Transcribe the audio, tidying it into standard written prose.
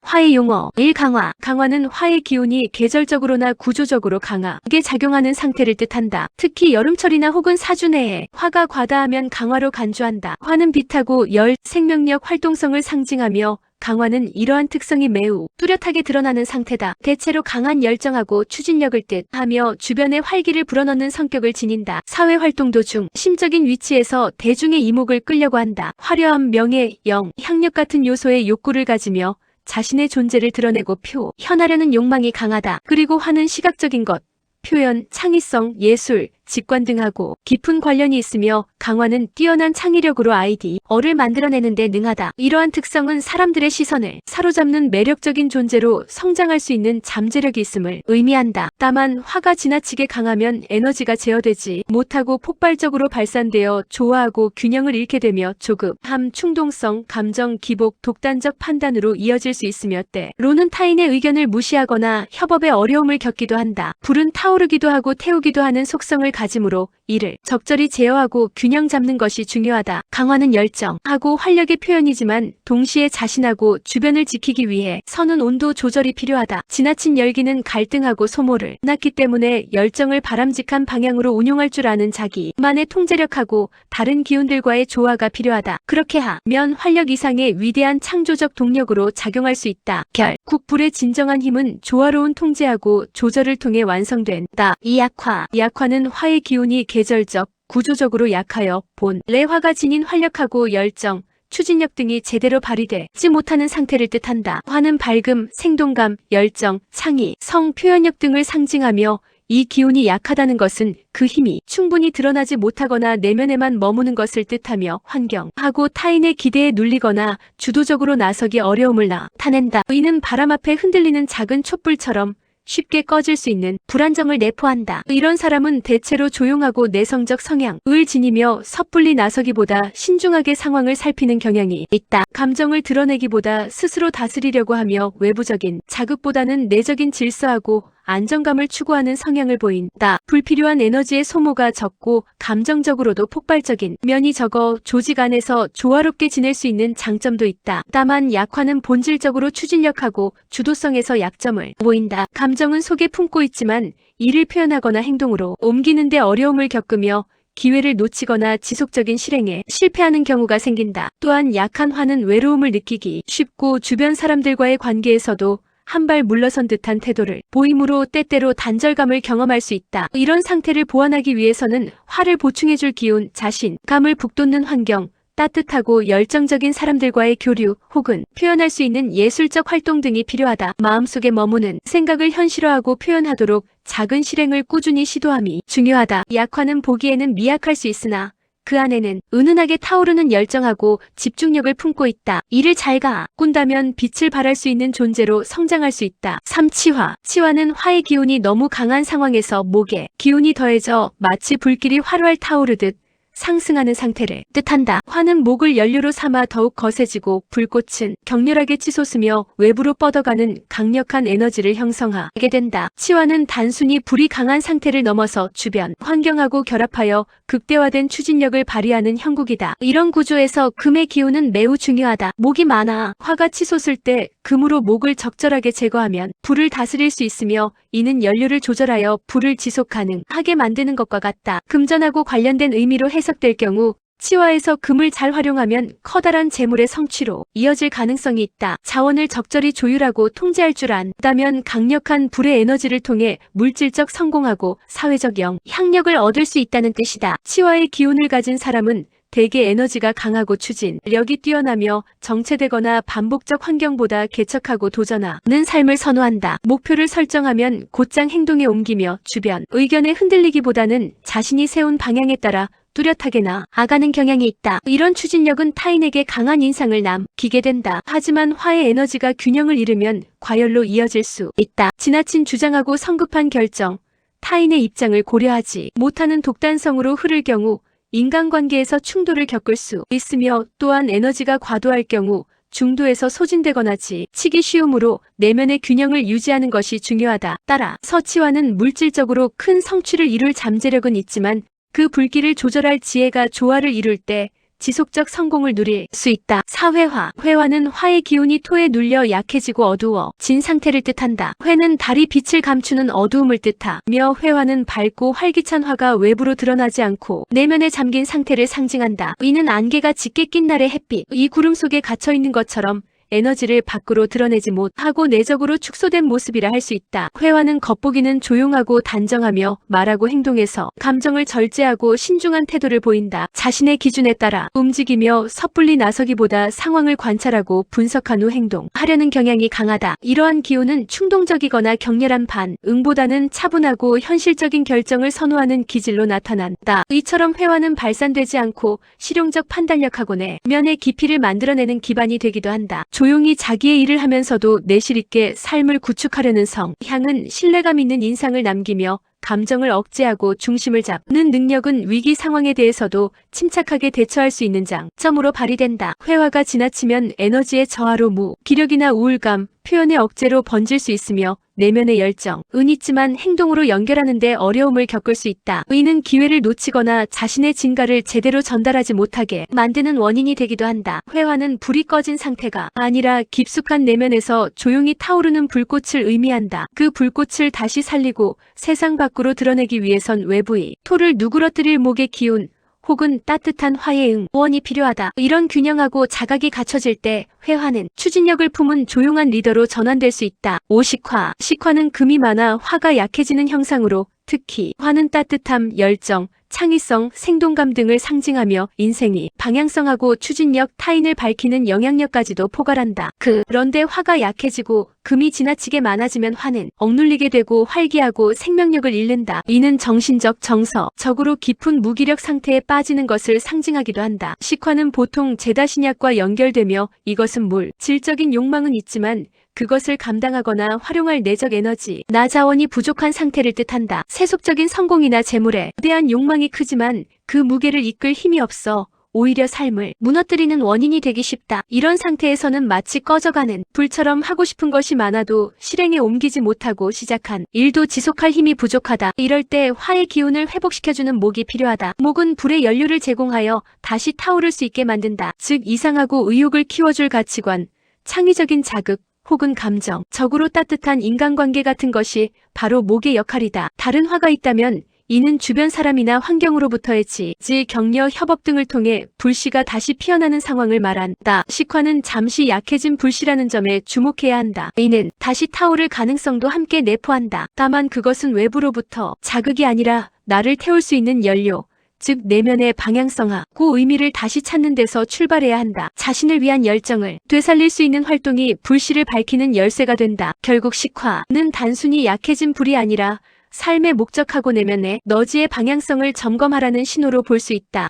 화의 용어 1. 강화. 강화는 화의 기운이 계절적으로나 구조적으로 강하게 작용하는 상태를 뜻한다. 특히 여름철이나 혹은 사주 내에 화가 과다하면 강화로 간주한다. 화는 빛하고 열, 생명력, 활동성을 상징하며 강화는 이러한 특성이 매우 뚜렷하게 드러나는 상태다. 대체로 강한 열정하고 추진력을 뜻하며 주변에 활기를 불어넣는 성격을 지닌다. 사회활동도 중, 심적인 위치에서 대중의 이목을 끌려고 한다. 화려함, 명예, 영, 향력 같은 요소의 욕구를 가지며 자신의 존재를 드러내고 표현하려는 욕망이 강하다. 그리고 화는 시각적인 것, 표현, 창의성, 예술, 직관 등하고 깊은 관련이 있으며 강화는 뛰어난 창의력으로 아이디어를 만들어내는 데 능하다. 이러한 특성은 사람들의 시선을 사로잡는 매력적인 존재로 성장할 수 있는 잠재력이 있음을 의미한다. 다만 화가 지나치게 강하면 에너지가 제어되지 못하고 폭발적으로 발산되어 조화하고 균형을 잃게 되며 조급함, 충동성, 감정 기복, 독단적 판단으로 이어질 수 있으며 때로는 타인의 의견을 무시하거나 협업에 어려움을 겪기도 한다. 불은 타오르기도 하고 태우기도 하는 속성을 가짐으로 이를 적절히 제어하고 균형 잡는 것이 중요하다. 강화는 열정하고 활력의 표현이지만 동시에 자신하고 주변을 지키기 위해 선은 온도 조절이 필요하다. 지나친 열기는 갈등하고 소모를 낳기 때문에 열정을 바람직한 방향으로 운용할 줄 아는 자기만의 통제력하고 다른 기운들과의 조화가 필요하다. 그렇게 하면 활력 이상의 위대한 창조적 동력으로 작용할 수 있다. 결국 불의 진정한 힘은 조화로운 통제하고 조절을 통해 완성된다. 이 약화는 화의 기운이 계절적, 구조적으로 약하여 본래 화가 지닌 활력하고 열정, 추진력 등이 제대로 발휘되지 못하는 상태를 뜻한다. 화는 밝음, 생동감, 열정, 창의, 성, 표현력 등을 상징하며 이 기운이 약하다는 것은 그 힘이 충분히 드러나지 못하거나 내면에만 머무는 것을 뜻하며 환경하고 타인의 기대에 눌리거나 주도적으로 나서기 어려움을 나타낸다. 이는 바람 앞에 흔들리는 작은 촛불처럼 쉽게 꺼질 수 있는 불안정을 내포한다. 이런 사람은 대체로 조용하고 내성적 성향을 지니며 섣불리 나서기보다 신중하게 상황을 살피는 경향이 있다. 감정을 드러내기보다 스스로 다스리려고 하며 외부적인 자극보다는 내적인 질서하고 안정감을 추구하는 성향을 보인다. 불필요한 에너지의 소모가 적고 감정적으로도 폭발적인 면이 적어 조직 안에서 조화롭게 지낼 수 있는 장점도 있다. 다만 약화는 본질적으로 추진력하고 주도성에서 약점을 보인다. 감정은 속에 품고 있지만 이를 표현하거나 행동으로 옮기는 데 어려움을 겪으며 기회를 놓치거나 지속적인 실행에 실패하는 경우가 생긴다. 또한 약한 화는 외로움을 느끼기 쉽고 주변 사람들과의 관계에서도 한 발 물러선 듯한 태도를 보임으로 때때로 단절감을 경험할 수 있다. 이런 상태를 보완하기 위해서는 화를 보충해줄 기운, 자신감을 북돋는 환경, 따뜻하고 열정적인 사람들과의 교류 혹은 표현할 수 있는 예술적 활동 등이 필요하다. 마음속에 머무는 생각을 현실화하고 표현하도록 작은 실행을 꾸준히 시도함이 중요하다. 약화는 보기에는 미약할 수 있으나 그 안에는 은은하게 타오르는 열정하고 집중력을 품고 있다. 이를 잘 가꾼다면 빛을 발할 수 있는 존재로 성장할 수 있다. 3. 치화. 치화는 화의 기운이 너무 강한 상황에서 목에 기운이 더해져 마치 불길이 활활 타오르듯 상승하는 상태를 뜻한다. 화는 목을 연료로 삼아 더욱 거세지고 불꽃은 격렬하게 치솟으며 외부로 뻗어가는 강력한 에너지를 형성하게 된다. 치화는 단순히 불이 강한 상태를 넘어서 주변 환경하고 결합하여 극대화된 추진력을 발휘하는 형국이다. 이런 구조에서 금의 기운은 매우 중요하다. 목이 많아 화가 치솟을 때 금으로 목을 적절하게 제거하면 불을 다스릴 수 있으며 이는 연료를 조절하여 불을 지속 가능하게 만드는 것과 같다. 금전하고 관련된 의미로 해석될 경우 치화에서 금을 잘 활용하면 커다란 재물의 성취로 이어질 가능성이 있다. 자원을 적절히 조율하고 통제할 줄 안다면 강력한 불의 에너지를 통해 물질적 성공하고 사회적 영향력을 얻을 수 있다는 뜻이다. 치화의 기운을 가진 사람은 대개 에너지가 강하고 추진력이 뛰어나며 정체되거나 반복적 환경보다 개척하고 도전하는 삶을 선호한다. 목표를 설정하면 곧장 행동에 옮기며 주변 의견에 흔들리기보다는 자신이 세운 방향에 따라 뚜렷하게 나아가는 경향이 있다. 이런 추진력은 타인에게 강한 인상을 남기게 된다. 하지만 화의 에너지가 균형을 잃으면 과열로 이어질 수 있다. 지나친 주장하고 성급한 결정, 타인의 입장을 고려하지 못하는 독단성으로 흐를 경우 인간관계에서 충돌을 겪을 수 있으며 또한 에너지가 과도할 경우 중도에서 소진되거나 지치기 쉬우므로 내면의 균형을 유지하는 것이 중요하다. 따라 치화는 물질적으로 큰 성취를 이룰 잠재력은 있지만 그 불길을 조절할 지혜가 조화를 이룰 때 지속적 성공을 누릴 수 있다. 사회화. 회화는 화의 기운이 토에 눌려 약해지고 어두워 진 상태를 뜻한다. 회는 달이 빛을 감추는 어두움을 뜻하며 회화는 밝고 활기찬 화가 외부로 드러나지 않고 내면에 잠긴 상태를 상징한다. 이는 안개가 짙게 낀 날의 햇빛, 이 구름 속에 갇혀 있는 것처럼 에너지를 밖으로 드러내지 못하고 내적으로 축소된 모습이라 할 수 있다. 회화는 겉보기는 조용하고 단정하며 말하고 행동에서 감정을 절제하고 신중한 태도를 보인다. 자신의 기준에 따라 움직이며 섣불리 나서기보다 상황을 관찰하고 분석한 후 행동하려는 경향이 강하다. 이러한 기운은 충동적이거나 격렬한 반응보다는 차분하고 현실적인 결정을 선호하는 기질로 나타난다. 이처럼 회화는 발산되지 않고 실용적 판단력하고 내면의 깊이를 만들어내는 기반이 되기도 한다. 조용히 자기의 일을 하면서도 내실 있게 삶을 구축하려는 성향은 신뢰감 있는 인상을 남기며 감정을 억제하고 중심을 잡는 능력은 위기 상황에 대해서도 침착하게 대처할 수 있는 장점으로 발휘된다. 회화가 지나치면 에너지의 저하로 무기력이나 우울감, 표현의 억제로 번질 수 있으며 내면의 열정은 있지만 행동으로 연결하는 데 어려움을 겪을 수 있다. 의는 기회를 놓치거나 자신의 진가를 제대로 전달하지 못하게 만드는 원인이 되기도 한다. 회화는 불이 꺼진 상태가 아니라 깊숙한 내면에서 조용히 타오르는 불꽃을 의미한다. 그 불꽃을 다시 살리고 세상 밖으로 드러내기 위해선 외부의 토를 누그러뜨릴 목의 기운, 혹은 따뜻한 화의 응원이 필요하다. 이런 균형하고 자각이 갖춰질 때 회화는 추진력을 품은 조용한 리더로 전환될 수 있다. 오식화. 식화는 금이 많아 화가 약해지는 형상으로 특히 화는 따뜻함, 열정, 창의성, 생동감 등을 상징하며 인생이 방향성하고 추진력, 타인을 밝히는 영향력까지도 포괄한다. 그런데 화가 약해지고 금이 지나치게 많아지면 화는 억눌리게 되고 활기하고 생명력을 잃는다. 이는 정신적, 정서적으로 깊은 무기력 상태에 빠지는 것을 상징하기도 한다. 식화는 보통 제다신약과 연결되며 이것은 물질적인 욕망은 있지만 그것을 감당하거나 활용할 내적 에너지, 나 자원이 부족한 상태를 뜻한다. 세속적인 성공이나 재물에 대한 욕망이 크지만 그 무게를 이끌 힘이 없어 오히려 삶을 무너뜨리는 원인이 되기 쉽다. 이런 상태에서는 마치 꺼져가는 불처럼 하고 싶은 것이 많아도 실행에 옮기지 못하고 시작한 일도 지속할 힘이 부족하다. 이럴 때 화의 기운을 회복시켜주는 목이 필요하다. 목은 불의 연료를 제공하여 다시 타오를 수 있게 만든다. 즉 이상하고 의욕을 키워줄 가치관, 창의적인 자극, 혹은 감정적으로 따뜻한 인간관계 같은 것이 바로 목의 역할이다. 다른 화가 있다면 이는 주변 사람이나 환경으로부터의 지지, 격려, 협업 등을 통해 불씨가 다시 피어나는 상황을 말한다. 식화는 잠시 약해진 불씨라는 점에 주목해야 한다. 이는 다시 타오를 가능성도 함께 내포한다. 다만 그것은 외부로부터 자극이 아니라 나를 태울 수 있는 연료, 즉 내면의 방향성하고 의미를 다시 찾는 데서 출발해야 한다. 자신을 위한 열정을 되살릴 수 있는 활동이 불씨를 밝히는 열쇠가 된다. 결국 식화는 단순히 약해진 불이 아니라 삶의 목적하고 내면의 너지의 방향성을 점검하라는 신호로 볼 수 있다.